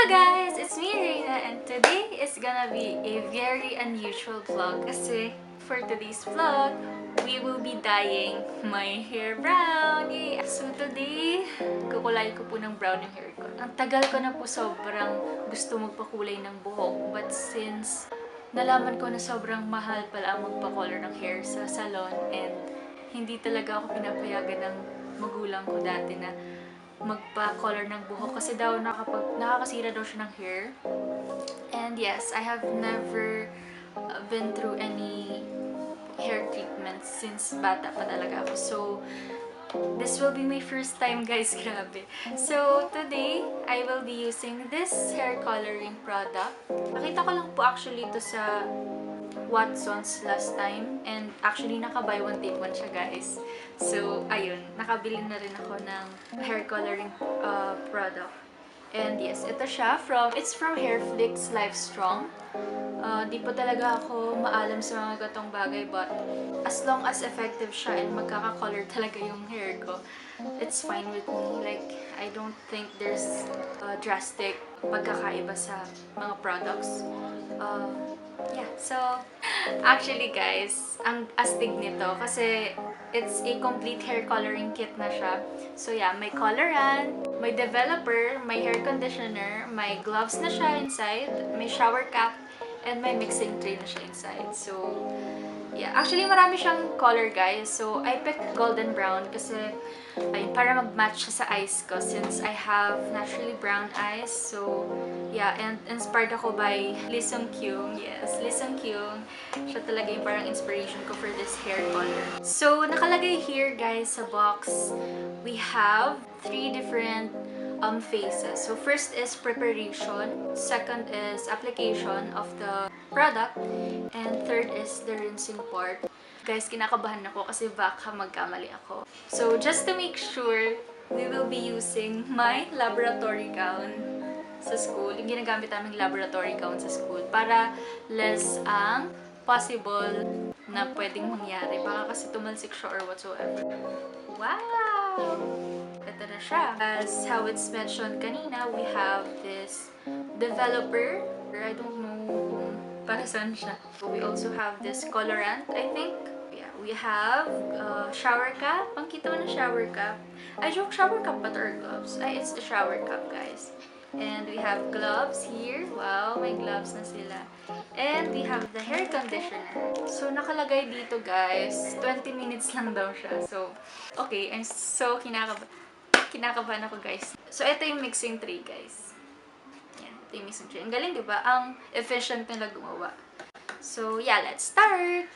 guys! It's me, Reina, and today is gonna be a very unusual vlog kasi for today's vlog, we will be dyeing my hair brown! Yay! So today, kukulay ko po ng brown yung hair ko. Ang tagal ko na po sobrang gusto magpakulay ng buhok, but since nalaman ko na sobrang mahal pala ang magpa-color ng hair sa salon and hindi talaga ako pinapayagan ng magulang ko dati na magpa-color ng buhok kasi daw nakakasira daw siya ng hair. And yes, I have never been through any hair treatments since bata pa talaga ako. So, this will be my first time, guys. Grabe. So, today, I will be using this hair coloring product. Nakita ko lang po actually ito sa Watson's last time. And actually, naka-buy one take one siya, guys. So, ayun. Nakabili na rin ako ng hair coloring product. And yes, ito siya. It's from Hairflix Life Strong. Di po talaga ako maalam sa mga gatong bagay, but as long as effective siya and magkaka-color talaga yung hair ko, it's fine with me. Like, I don't think there's drastic pagkakaiba sa mga products. Yeah, so actually guys, ang astig nito kasi it's a complete hair coloring kit na siya. So yeah, may coloran, may developer, may hair conditioner, may gloves na siya inside, may shower cap, and may mixing tray na siya inside. So yeah, actually marami siyang color guys. So I picked golden brown kasi ayun, para mag-match siya sa eyes ko since I have naturally brown eyes. So yeah, and inspired ako by Lee Sung-kyung. Yes, Lee Sung-kyung. Siya talaga yung parang inspiration ko for this hair color. So nakalagay here guys sa box, we have 3 different phases. So first is preparation, second is application of the product, and third is the rinsing part. Guys, kinakabahan ako kasi baka magkamali ako. So just to make sure, we will be using my laboratory gown sa school. Yung ginagamit naming laboratory gown sa school para less ang possible na pwedeng mangyari. Baka kasi tumalsik siya or whatsoever. Wow! Ito na siya. As how it's mentioned kanina, we have this developer. I don't know para saan siya. We also have this colorant, I think. Yeah, we have shower cap. Ang kita mo na shower cap. I joke, shower cap ba or gloves? Ay, it's the shower cap, guys. And we have gloves here. Wow, may gloves na sila. And we have the hair conditioner. So, nakalagay dito, guys. 20 minutes lang daw siya. So, okay. I'm so kinakabahan ako, guys. So, ito yung mixing tray, guys. Yan, ito yung mixing tray. Ang galing, di ba? Ang efficient nila gumawa. So, yeah, let's start!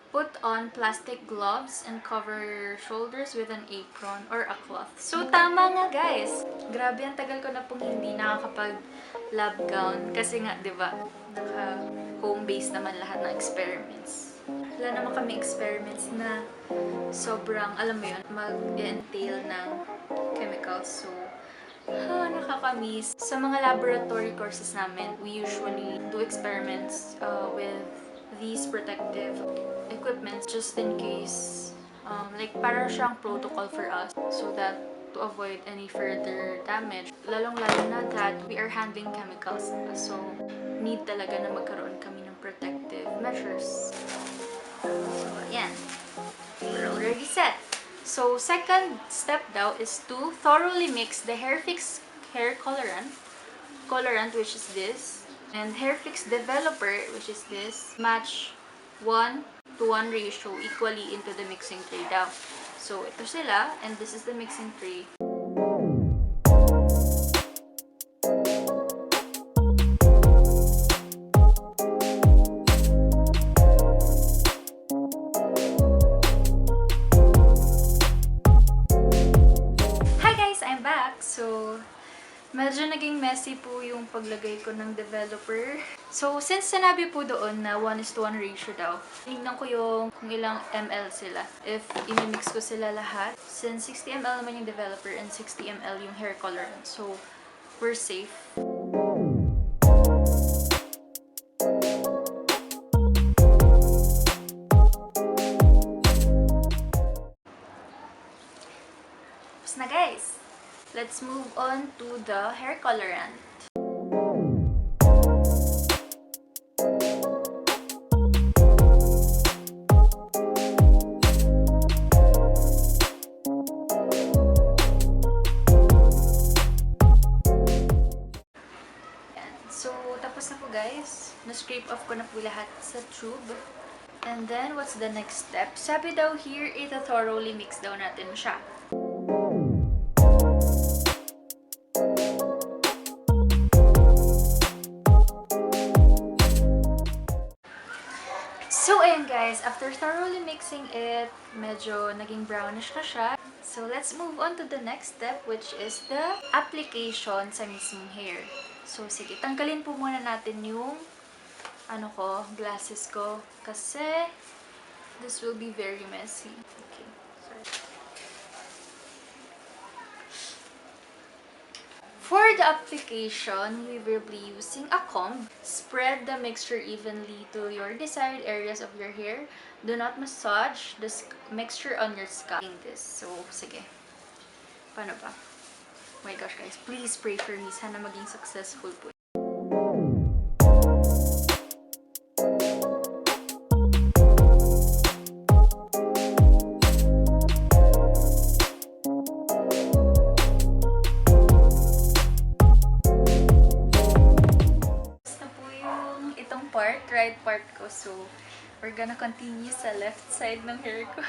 Put on plastic gloves and cover shoulders with an apron or a cloth. So, tama nga, guys. Grabe, ang tagal ko na pong hindi nakakapag-lab gown. Kasi nga, di ba, naka-home-based naman lahat ng experiments. Wala naman kami experiments na sobrang, alam mo yun, mag-entail ng chemicals. So, nakakamiss. Sa mga laboratory courses namin, we usually do experiments with these protective equipment just in case, like para siyang protocol for us so that to avoid any further damage. Lalong-lalo na that we are handling chemicals. So, need talaga na magkaroon kami ng protective measures. So, ayan. We're already set. So, second step daw is to thoroughly mix the Hairfix hair colorant, which is this, and Hairfix developer, which is this, match 1:1 ratio equally into the mixing tray daw. So, ito sila, and this is the mixing tray. So, medyo naging messy po yung paglagay ko ng developer. So, since sinabi po doon na 1:1 ratio daw, tingnan ko yung kung ilang ml sila. If imimix ko sila lahat, since 60 ml naman yung developer and 60 ml yung hair colorant. So, we're safe. Tapos na guys! Let's move on to the hair colorant. So, tapos na po guys. Na-scrape off ko na po lahat sa tube. And then, what's the next step? Sabi daw here, ito thoroughly mix daw natin siya. So, ayan guys, after thoroughly mixing it, medyo naging brownish na siya. So, let's move on to the next step, which is the application sa mismong hair. So, sige, tanggalin po muna natin yung glasses ko. Kasi, this will be very messy. Okay, sorry. For the application, we will be using a comb. Spread the mixture evenly to your desired areas of your hair. Do not massage the mixture on your scalp. So, sige. Paano ba? Oh my gosh, guys. Please pray for me. Sana maging successful po. Right part ko. So, we're gonna continue sa left side ng hair ko.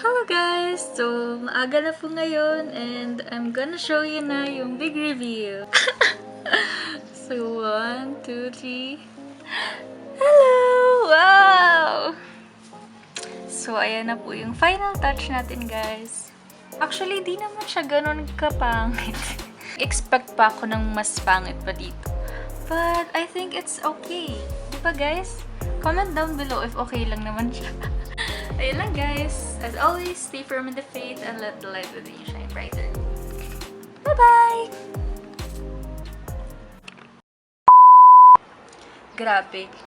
Hello guys! So, maaga na po ngayon and I'm gonna show you na yung big reveal. So, 1, 2, 3. Hello! Wow! So, ayan na po yung final touch natin guys. Actually, di naman siya ganun kapangit. Expect pa ako ng mas pangit pa dito. But, I think it's okay. Di ba guys? Comment down below if okay lang naman siya. Ayun lang guys. As always, stay firm in the faith and let the light within you shine brighter. Bye-bye! Grabe.